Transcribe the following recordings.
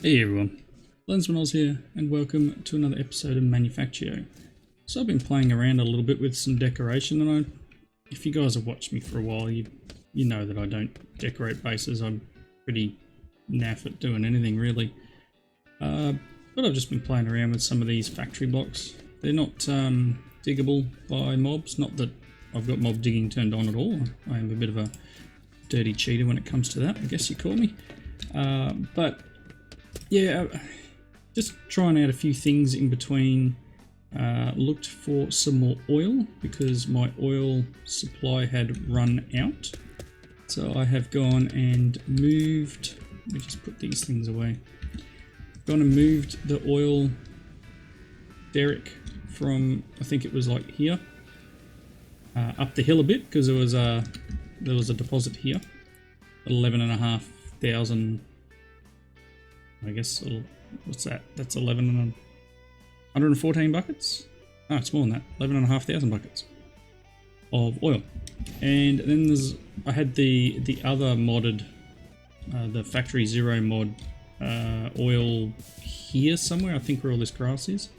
Hey everyone, Lensmanoz here, and welcome to another episode of Manufactio. So I've been playing around a little bit with some decoration, and if you guys have watched me for a while, you know that I don't decorate bases. I'm pretty naff at doing anything really. But I've just been playing around with some of these factory blocks. They're not diggable by mobs, not that I've got mob digging turned on at all. I am a bit of a dirty cheater when it comes to that, I guess you call me. But yeah, just trying out a few things in between. Looked for some more oil because my oil supply had run out. So I have gone and moved, let me just put these things away. Gone and moved the oil derrick from, I think it was like here, up the hill a bit because there was a deposit here, 11,500. I guess, what's that? That's 114 buckets? Oh, it's more than that. 11,500 buckets of oil. And then I had the other modded, the Factory Zero mod oil here somewhere. I think where all this grass is.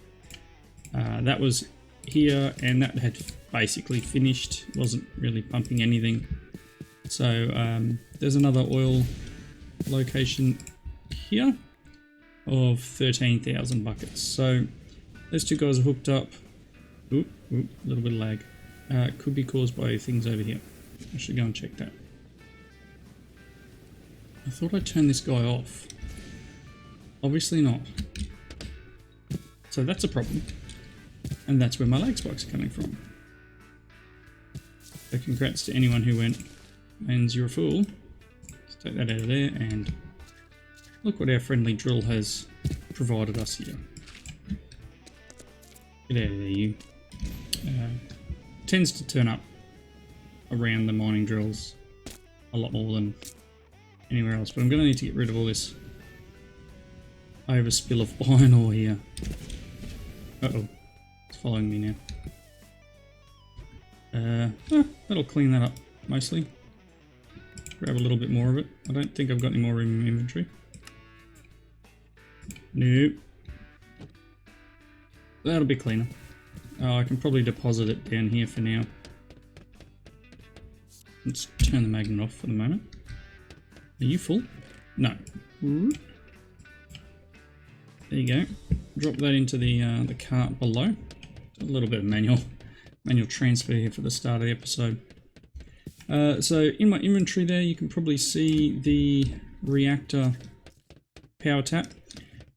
That was here, and that had basically finished. Wasn't really pumping anything. So there's another oil location here of 13,000 buckets. So those two guys are hooked up. A little bit of lag. Could be caused by things over here. I should go and check that. I thought I'd turn this guy off. Obviously not. So that's a problem. And that's where my lag spikes are coming from. So congrats to anyone who went, "Lens, you're a fool." Let's take that out of there, and look what our friendly drill has provided us here. Get out of there, you. Tends to turn up around the mining drills a lot more than anywhere else, but I'm going to need to get rid of all this overspill of iron ore here. Uh-oh, it's following me now. That'll clean that up, mostly. Grab a little bit more of it. I don't think I've got any more room in my inventory. Nope. That'll be cleaner. I can probably deposit it down here for now. Let's turn the magnet off for the moment. Are you full? No. There you go. Drop that into the cart below. A little bit of manual transfer here for the start of the episode. So in my inventory there, you can probably see the Reactor Power Tap.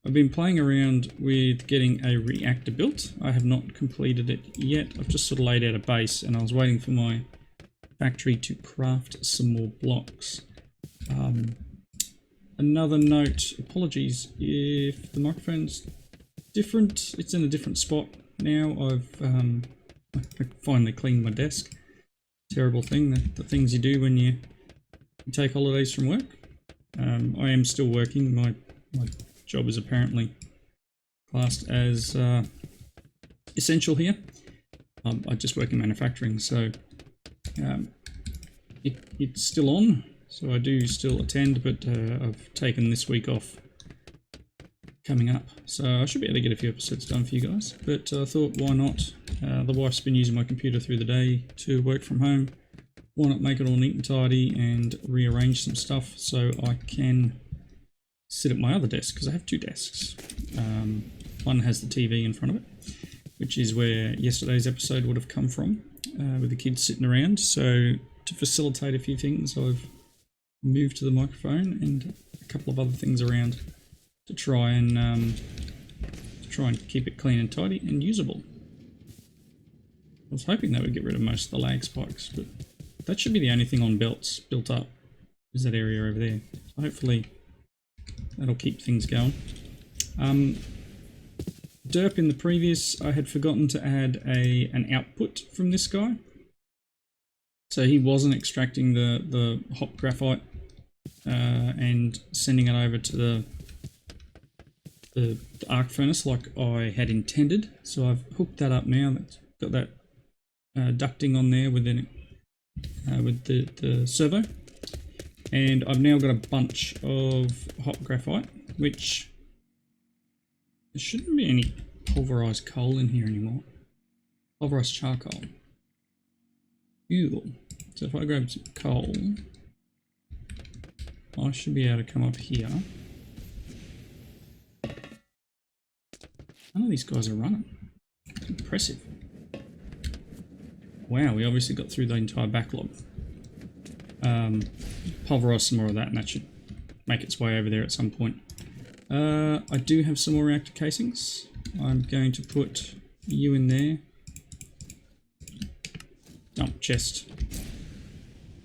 I've been playing around with getting a reactor built. I have not completed it yet. I've just sort of laid out a base, and I was waiting for my factory to craft some more blocks. Another note, apologies if the microphone's different. It's in a different spot now. I finally cleaned my desk. Terrible thing, the things you do when you take holidays from work. I am still working. My job is apparently classed as essential here. I just work in manufacturing, so it's still on. So I do still attend, but I've taken this week off coming up. So I should be able to get a few episodes done for you guys. But I thought, why not? The wife's been using my computer through the day to work from home. Why not make it all neat and tidy and rearrange some stuff so I can sit at my other desk, because I have two desks. One has the TV in front of it, which is where yesterday's episode would have come from, with the kids sitting around. So to facilitate a few things, I've moved to the microphone and a couple of other things around to try and keep it clean and tidy and usable. I was hoping that would get rid of most of the lag spikes, but that should be the only thing on belts built up, is that area over there. So hopefully that'll keep things going. Derp in the previous, I had forgotten to add an output from this guy. So he wasn't extracting the hot graphite and sending it over to the arc furnace like I had intended. So I've hooked that up now. That's got that ducting on there with the servo. And I've now got a bunch of hot graphite, which There shouldn't be any pulverized coal in here anymore. Pulverized charcoal. Ew. So if I grab some coal, I should be able to come up here. None of these guys are running. Impressive. Wow, we obviously got through the entire backlog. Pulverize some more of that and that should make its way over there at some point. I do have some more reactor casings. I'm going to put you in there. Dump chest.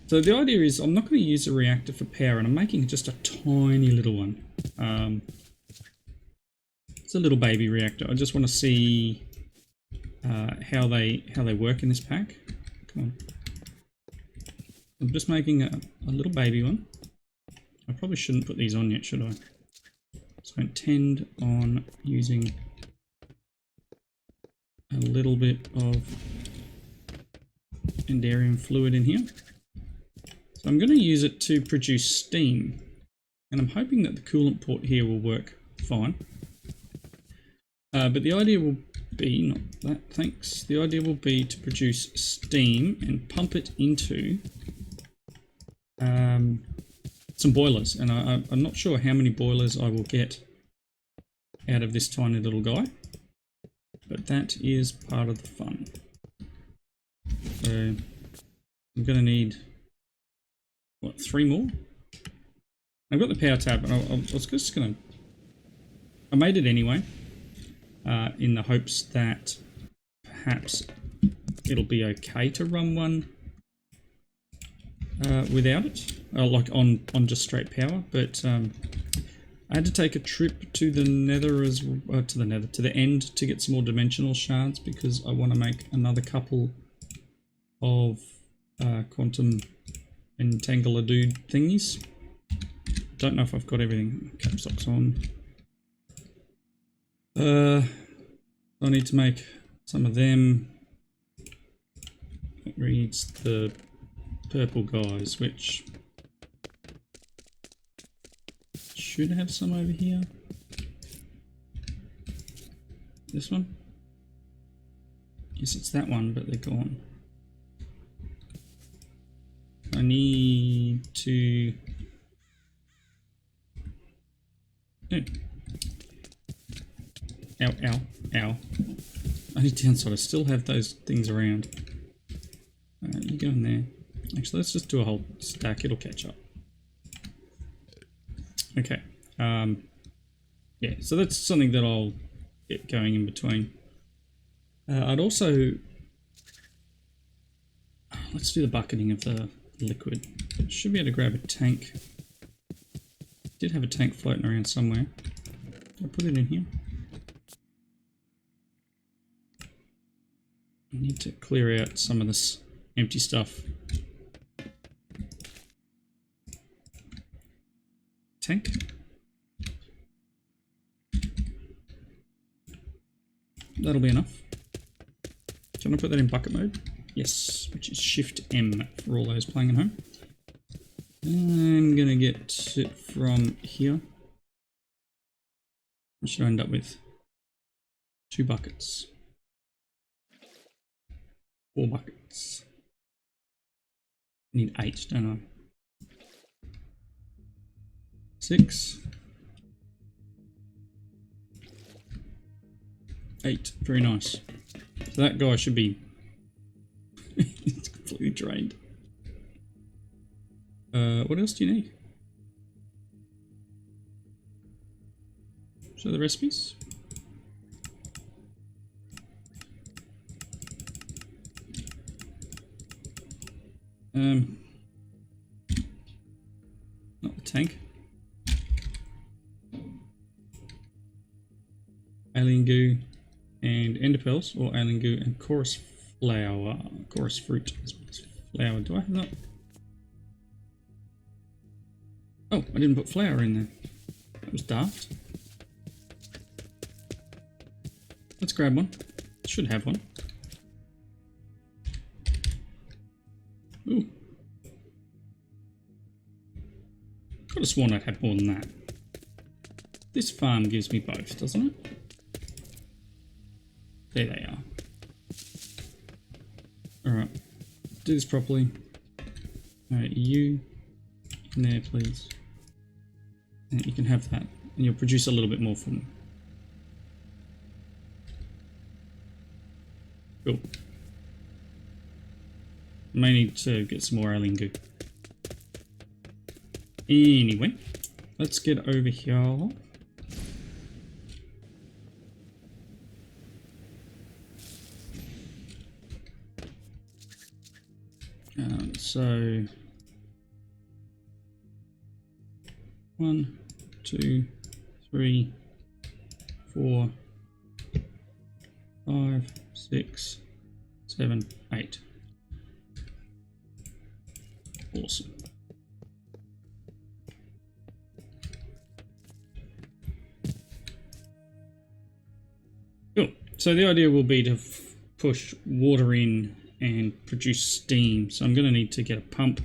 So the idea is I'm not going to use a reactor for power, and I'm making just a tiny little one. It's a little baby reactor. I just want to see how they work in this pack. Come on. I'm just making a little baby one. I probably shouldn't put these on yet, should I? So I intend on using a little bit of Endarium fluid in here. So I'm going to use it to produce steam, and I'm hoping that the coolant port here will work fine. But the idea will be, not that, thanks. The idea will be to produce steam and pump it into some boilers, and I'm not sure how many boilers I will get out of this tiny little guy, but that is part of the fun. So I'm going to need, what, 3 more? I've got the power tap, and I was just going to, I made it anyway, in the hopes that perhaps it'll be okay to run one without it, like on just straight power. But I had to take a trip to the nether to the end to get some more dimensional shards, because I want to make another couple of quantum entangler-dude thingies. Don't know if I've got everything. Caps lock's on. I need to make some of them. It reads the purple guys, which should have some over here. This one? Yes, it's that one, but they're gone. I need to... Oh. Ow, ow, ow. Only downside, I still have those things around. You go in there. Actually, let's just do a whole stack, it'll catch up. Okay. Yeah, so that's something that I'll get going in between. I'd also... Let's do the bucketing of the liquid. Should be able to grab a tank. Did have a tank floating around somewhere. I'll put it in here. I need to clear out some of this empty stuff. Tank. That'll be enough. Do you want to put that in bucket mode? Yes, which is Shift M for all those playing at home. I'm gonna get it from here. I should end up with 2 buckets. 4 buckets. I need 8, don't I? 6. 8. Very nice. So that guy should be it's completely drained. What else do you need? Show the recipes. Not the tank. Alien goo and ender pearls, or alien goo and chorus flower, chorus fruit flower. Do I have that? Oh, I didn't put flour in there. That was daft. Let's grab one. Should have one. Ooh. Could have sworn I'd have more than that. This farm gives me both, doesn't it? There they are. Alright, do this properly. Alright, you in there, please. And you can have that, and you'll produce a little bit more for me. Cool. May need to get some more alien goo. Anyway, let's get over here. So 1, 2, 3, 4, 5, 6, 7, 8. Awesome. Cool. So the idea will be to push water in and produce steam. So I'm going to need to get a pump.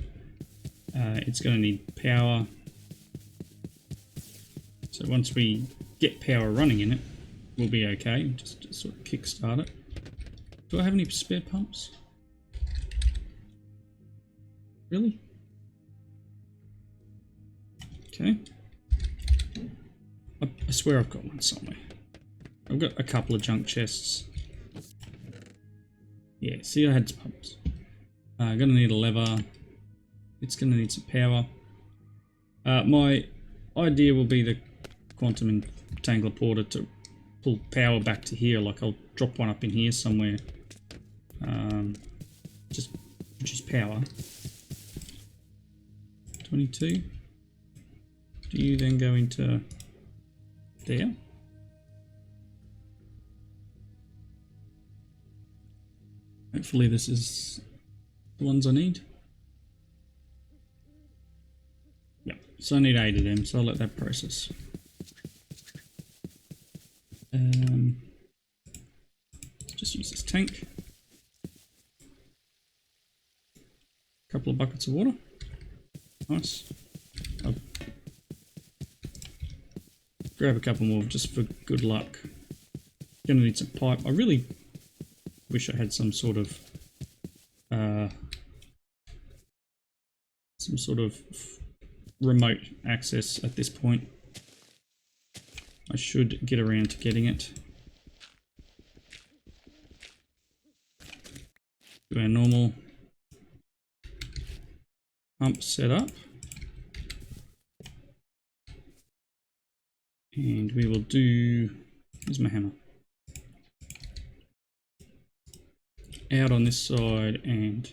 It's going to need power. So once we get power running in it, we'll be okay. Just to sort of kickstart it. Do I have any spare pumps? Really? Okay. I swear I've got one somewhere. I've got a couple of junk chests. Yeah, see, I had some pumps. I'm gonna need a lever. It's gonna need some power. My idea will be the quantum entangler porter to pull power back to here. Like I'll drop one up in here somewhere. Just produce power. 22. Do you then go into there? Hopefully this is the ones I need. Yeah, so I need 8 of them, so I'll let that process. Let's just use this tank. A couple of buckets of water. Nice. I'll grab a couple more just for good luck. Gonna need some pipe. I really wish I had some sort of remote access at this point. I should get around to getting it. Do our normal pump setup. And we will do, where's my hammer? Out on this side and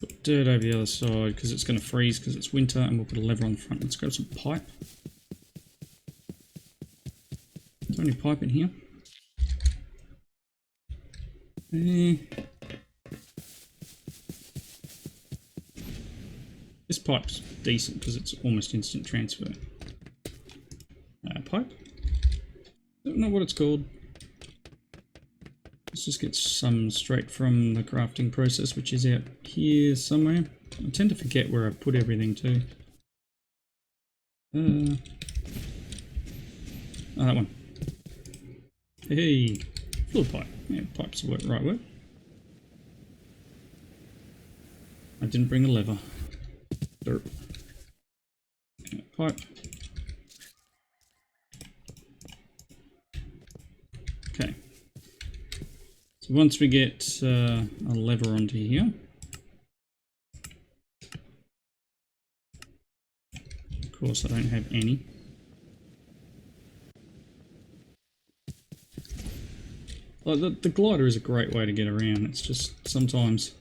put dirt over the other side because it's going to freeze because it's winter, and we'll put a lever on the front. Let's grab some pipe. Is there any pipe in here? This pipe's decent because it's almost instant transfer. Pipe? Don't know what it's called. Let's just get some straight from the crafting process, which is out here somewhere. I tend to forget where I put everything to. Oh, that one. Hey, fluid pipe. Yeah, pipe's the right word. I didn't bring a lever. Derp. Pipe. Okay. So once we get a lever onto here, of course I don't have any. Like the glider is a great way to get around. It's just sometimes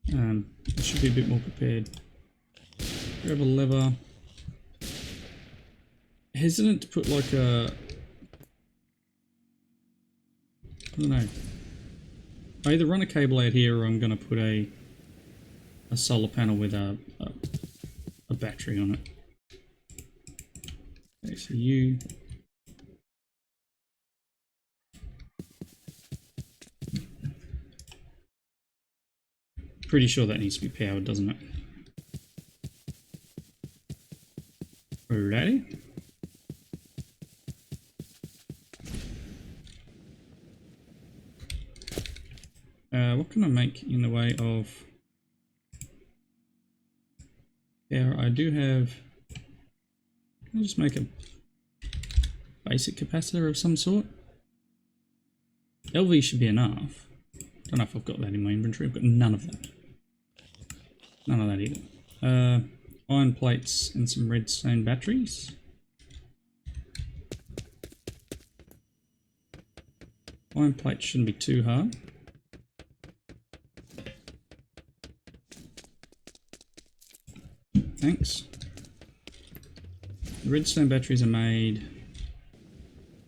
I should be a bit more prepared. Grab a lever. Hesitant to put like a, I don't know. I either run a cable out here or I'm going to put a solar panel with a battery on it. Okay, so you... Pretty sure that needs to be powered, doesn't it? Alrighty. What can I make in the way of power? I do have. Can I just make a basic capacitor of some sort? LV should be enough. Don't know if I've got that in my inventory. I've got none of that. None of that either. Iron plates and some redstone batteries. Iron plates shouldn't be too hard. Thanks. The redstone batteries are made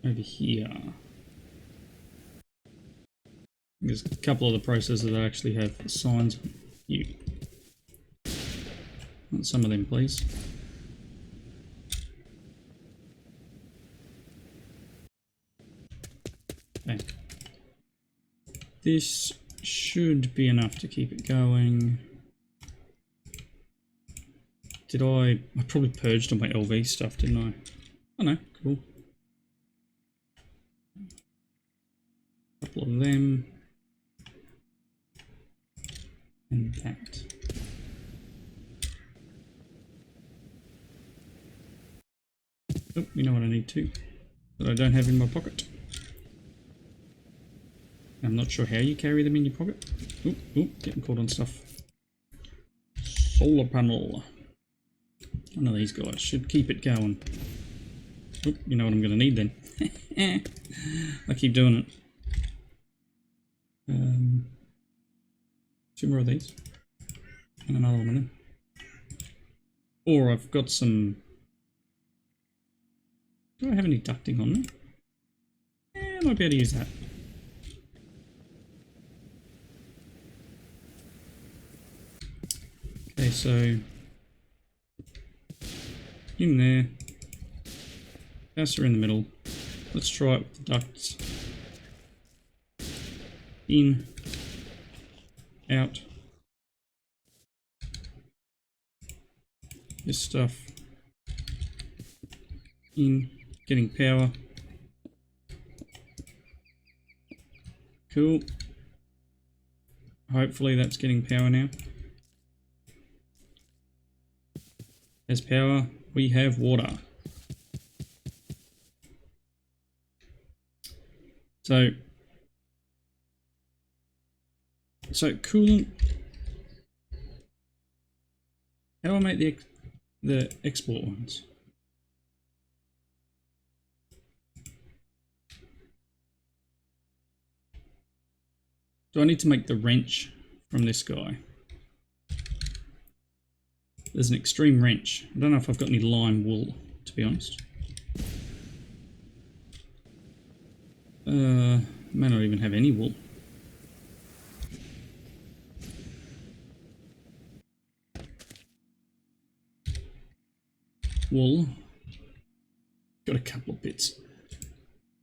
over here. There's a couple of the processors that actually have signs on you. Want some of them, please. Okay. This should be enough to keep it going. Did I probably purged all my LV stuff, didn't I? Oh no, cool. Couple of them. And that. Oh, you know what I need to, that I don't have in my pocket. I'm not sure how you carry them in your pocket. Oh, getting caught on stuff. Solar panel. One of these guys should keep it going. Oh, you know what I'm going to need then. I keep doing it. 2 more of these. And another one of them. Or I've got some... Do I have any ducting on me? I might be able to use that. Okay, so in there, capacitor in the middle. Let's try it with the ducts. In, out. This stuff in, getting power. Cool. Hopefully that's getting power now. As power, we have water. So coolant. How do I make the export ones? Do I need to make the wrench from this guy? There's an extreme wrench. I don't know if I've got any lime wool, to be honest. May not even have any wool. Wool. Got a couple of bits.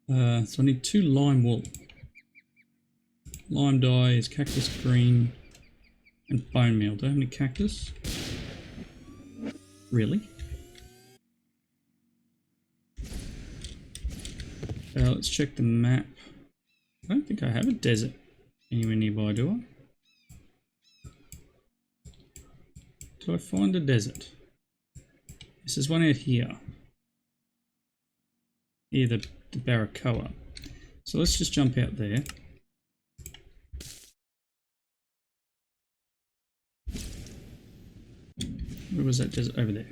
So I need 2 lime wool. Lime dye is cactus green and bone meal. Do I have any cactus? Really? Let's check the map. I don't think I have a desert anywhere nearby, do I? Do I find a desert? This is one out here. Here, the Barracoa. So let's just jump out there. Where was that desert? Over there.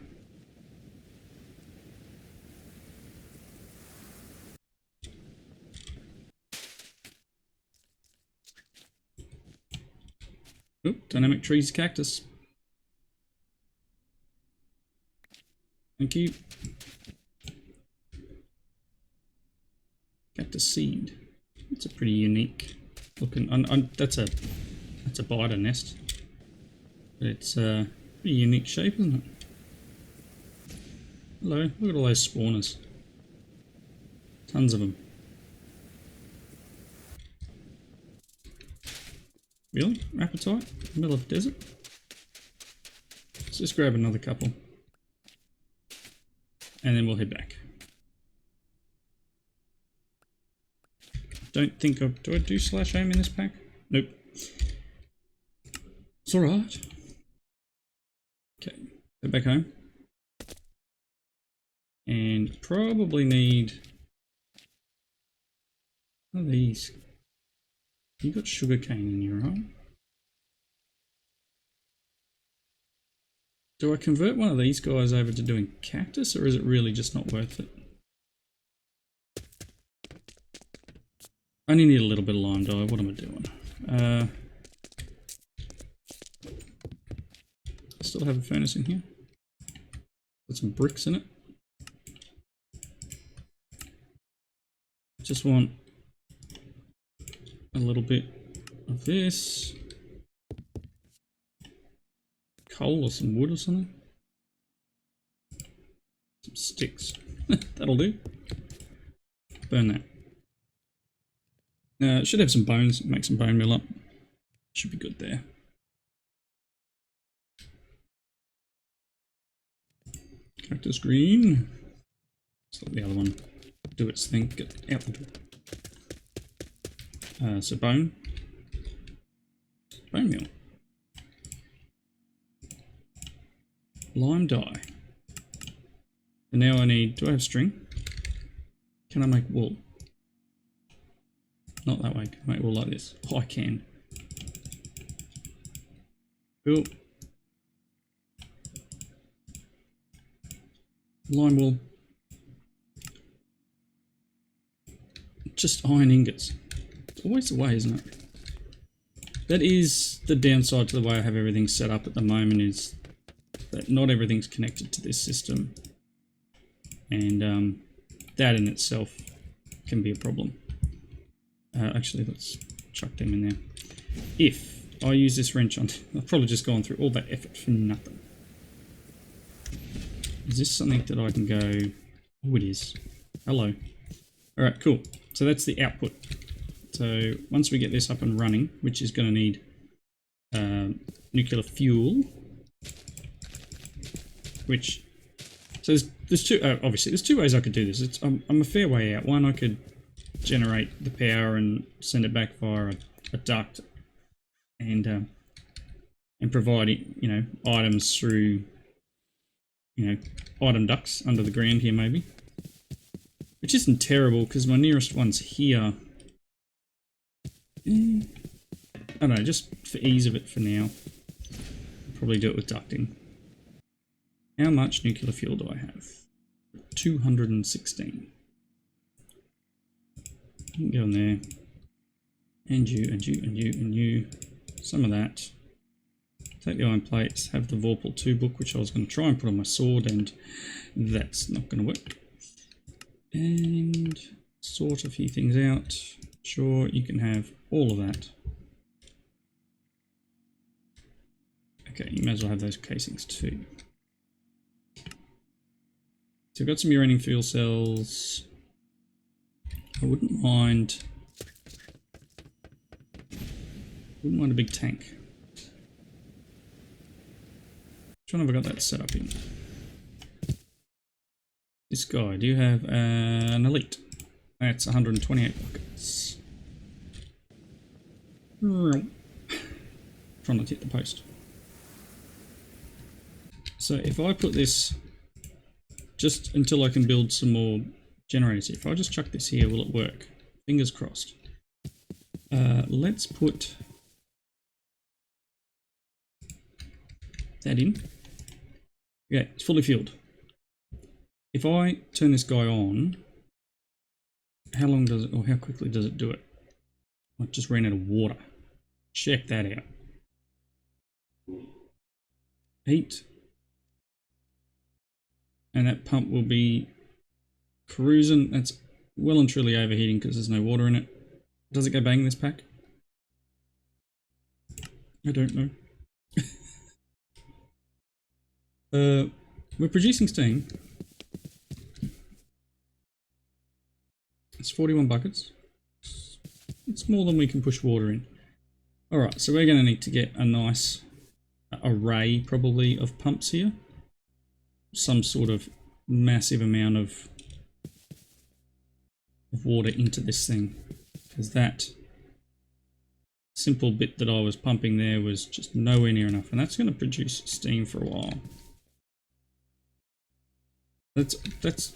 Oop, dynamic trees cactus. Thank you. Cactus seed. It's a pretty unique looking. That's a biter nest. But it's a pretty unique shape, isn't it? Hello, look at all those spawners. Tons of them. Really? Appetite? Middle of the desert? Let's just grab another couple. And then we'll head back. Don't think do I do slash aim in this pack? Nope. It's alright. Okay, go back home. And probably need one of these. You got sugarcane in you, right? Do I convert one of these guys over to doing cactus, or is it really just not worth it? I only need a little bit of lime dye. What am I doing? I still have a furnace in here. Got some bricks in it. Just want a little bit of this. Coal or some wood or something. Some sticks. That'll do. Burn that. It should have some bones. Make some bone meal up. Should be good there. Cactus green. Let's let the other one do its thing. Get out the door. So bone. Bone meal. Lime dye. And now I need, do I have string? Can I make wool? Not that way, can I make wool like this? Oh, I can. Cool. Lime wool. Just iron ingots. It's always the way, isn't it? That is the downside to the way I have everything set up at the moment, is that not everything's connected to this system, and that in itself can be a problem. Actually, let's chuck them in there. If I use this wrench on, I've probably just gone through all that effort for nothing. Is this something that I can go? Oh, it is. Hello. All right, cool. So that's the output. So once we get this up and running, which is going to need nuclear fuel. Which, so there's two, obviously there's two ways I could do this. I'm a fair way out. One, I could generate the power and send it back via a duct, and provide, you know, items through, you know, item ducts under the ground here maybe, which isn't terrible because my nearest one's here. I don't know, just for ease of it for now, I'll probably do it with ducting. How much nuclear fuel do I have? 216. You can go in there. And you, and you, and you, and you. Some of that. Take the iron plates, have the Vorpal 2 book, which I was going to try and put on my sword, and that's not going to work. And sort a few things out. Sure, you can have all of that. Okay, you may as well have those casings too. So I've got some uranium fuel cells. I wouldn't mind a big tank. Which one have I got that set up in? This guy, do you have an elite? That's 128 buckets. Trying not to hit the post. So if I put this, just until I can build some more generators, if I just chuck this here, will it work? Fingers crossed. Let's put that in. Yeah, it's fully fueled. If I turn this guy on, how long does it, or how quickly does it do it? I just ran out of water. Check that out. Heat. And that pump will be cruising. That's well and truly overheating because there's no water in it. Does it go bang this pack? I don't know. We're producing steam. It's 41 buckets. It's more than we can push water in. Alright, so we're going to need to get a nice array probably of pumps here. Some sort of massive amount of water into this thing, because that simple bit that I was pumping there was just nowhere near enough, and that's going to produce steam for a while. That's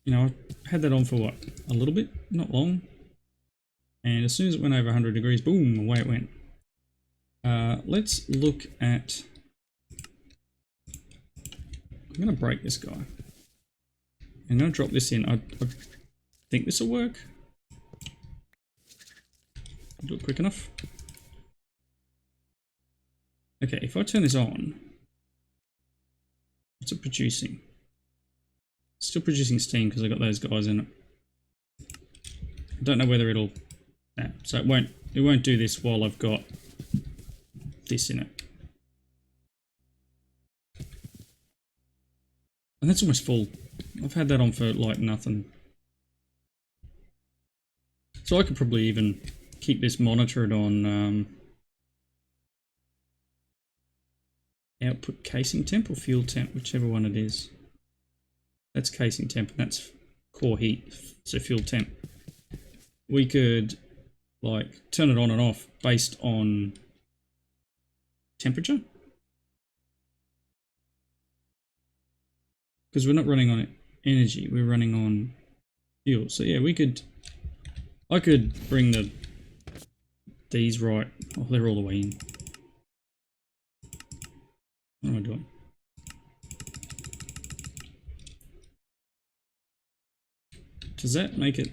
you know, I had that on for what, a little bit, not long, and as soon as it went over 100 degrees, boom, away it went. Let's look at. I'm going to break this guy. I'm going to drop this in. I think this will work. I'll do it quick enough. Okay, if I turn this on, what's it producing? It's still producing steam because I've got those guys in it. I don't know whether it'll... No, so it won't do this while I've got this in it. And that's almost full. I've had that on for like nothing. So I could probably even keep this monitored on output casing temp or fuel temp, whichever one it is. That's casing temp and that's core heat, so fuel temp. We could like turn it on and off based on temperature. Because we're not running on energy, we're running on fuel. So yeah, I could bring these right. Oh, they're all the way in. What am I doing? Does that make it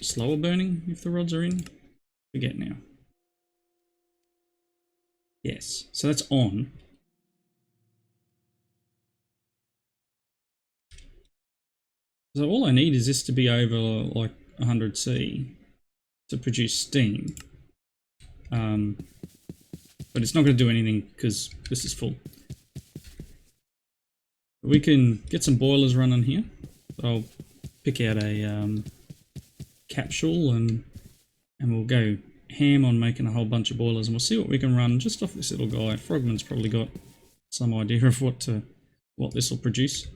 slower burning if the rods are in? Forget now. Yes, so that's on. So all I need is this to be over like 100 C to produce steam. But it's not going to do anything because this is full. We can get some boilers running here. I'll pick out a capsule and we'll go ham on making a whole bunch of boilers, and we'll see what we can run just off this little guy. Frogman's probably got some idea of what this will produce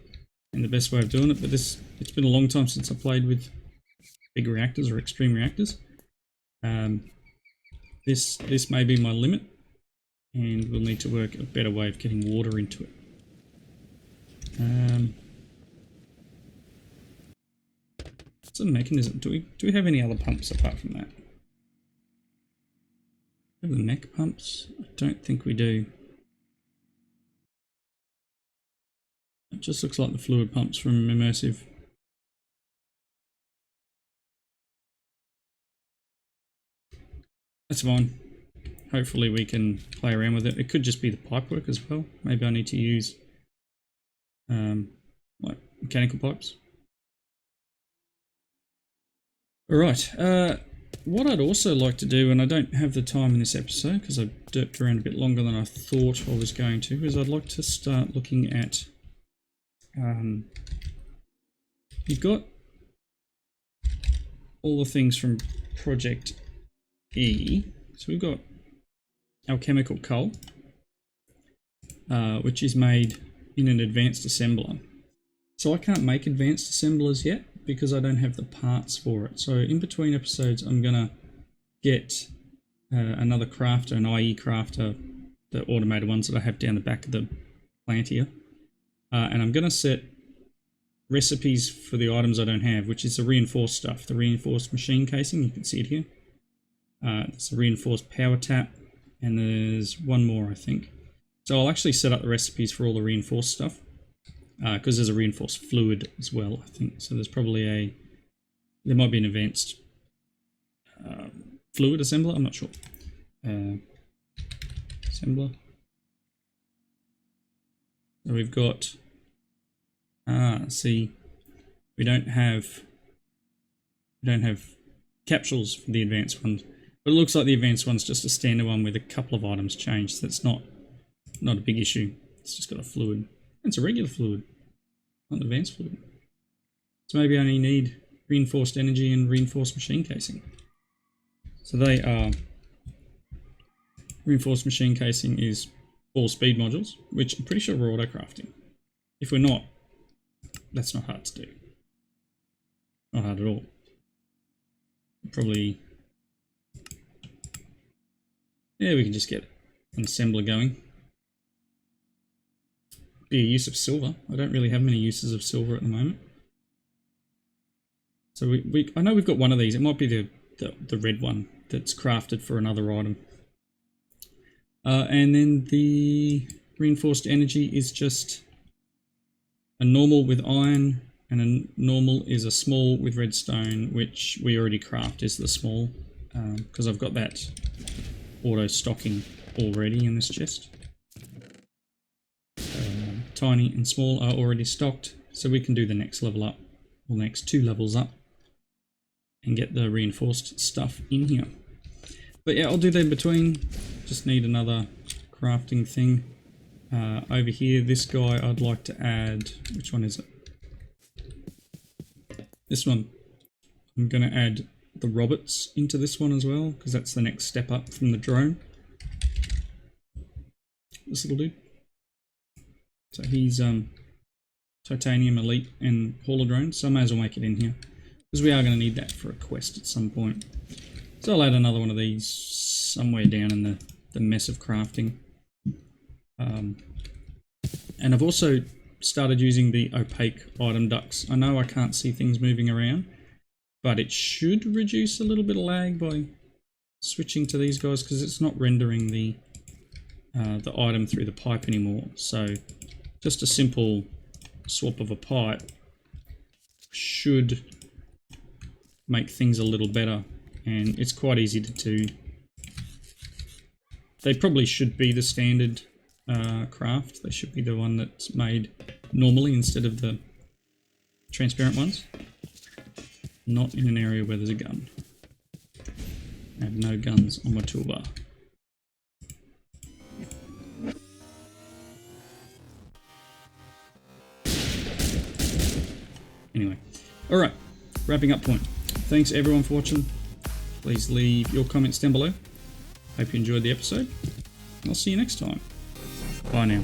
and the best way of doing it, but it's been a long time since I played with big reactors or extreme reactors. This may be my limit, and we'll need to work a better way of getting water into it. It's a mechanism. Do we have any other pumps apart from that? We have the mech pumps? I don't think we do. It just looks like the fluid pumps from Immersive. That's fine. Hopefully we can play around with it. It could just be the pipework as well. Maybe I need to use like mechanical pipes. Alright, what I'd also like to do, and I don't have the time in this episode because I've derped around a bit longer than I thought I was going to, is I'd like to start looking at you've got all the things from Project E. So we've got alchemical coal, which is made in an advanced assembler. So I can't make advanced assemblers yet because I don't have the parts for it. So in between episodes, I'm gonna get another crafter, an IE crafter, the automated ones that I have down the back of the plant here. And I'm gonna set recipes for the items I don't have, which is the reinforced stuff, the reinforced machine casing. You can see it here. It's a reinforced power tap, and there's one more, I think. So I'll actually set up the recipes for all the reinforced stuff, because there's a reinforced fluid as well, I think. So there's probably there might be an advanced fluid assembler, I'm not sure. Assembler. So we've got, see, we don't have capsules for the advanced ones, but it looks like the advanced one's just a standard one with a couple of items changed. So that's not a big issue. It's just got a fluid. It's a regular fluid, not an advanced fluid. So maybe I only need reinforced energy and reinforced machine casing. So they are, reinforced machine casing is all speed modules, which I'm pretty sure we're auto crafting. If we're not, that's not hard to do. Not hard at all. Probably Yeah, we can just get an assembler going. Be a use of silver. I don't really have many uses of silver at the moment. So I know we've got one of these. It might be the red one that's crafted for another item. And then the reinforced energy is just a normal with iron, and a normal is a small with redstone, which we already craft as the small, because I've got that auto stocking already in this chest. Tiny and small are already stocked, so we can do the next level up, or the next 2 levels up, and get the reinforced stuff in here. But yeah, I'll do that in between. Just need another crafting thing. Over here, this guy I'd like to add, which one is it? This one. I'm going to add the robots into this one as well, because that's the next step up from the drone. This little dude. So he's titanium elite and hauler drone, so I may as well make it in here, because we are going to need that for a quest at some point. So I'll add another one of these somewhere down in the mess of crafting. And I've also started using the opaque item ducts. I know I can't see things moving around, but it should reduce a little bit of lag by switching to these guys, because it's not rendering the item through the pipe anymore. So just a simple swap of a pipe should make things a little better, and it's quite easy to do. They probably should be the standard craft. They should be the one that's made normally instead of the transparent ones. Not in an area where there's a gun. I have no guns on my toolbar. Anyway, alright, wrapping up point. Thanks everyone for watching. Please leave your comments down below. Hope you enjoyed the episode. I'll see you next time. Bye now.